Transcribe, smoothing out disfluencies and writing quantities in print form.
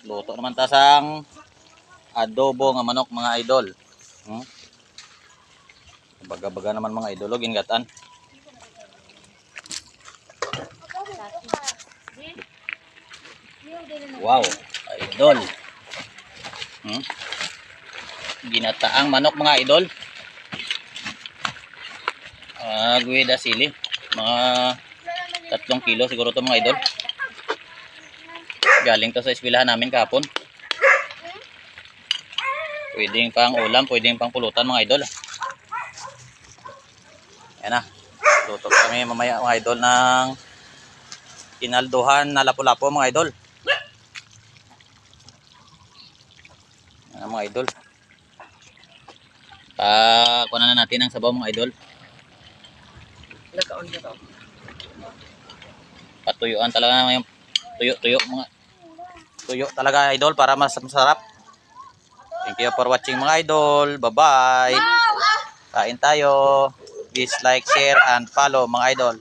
Luto naman ta sang adobo nga manok mga idol. Baga-baga naman mga idol, gingatan. Wow, idol. Ginataang manok mga idol. Guwida sili. Mga 3 kilo siguro to mga idol. Galing to sa eskwelahan namin kahapon. Pwedeng pang ulam, pwedeng pang pulutan mga idol. Ayan na. Luto kami mamaya mga idol ng kinalduhan na lapu-lapu mga idol. Ayan mga idol. Kunan na natin ang sabaw mga idol. Patuyuan talaga yung tuyo mga tuyo talaga idol para mas masarap. Thank you for watching mga idol. Bye bye. Kain tayo. Please like, share and follow mga idol.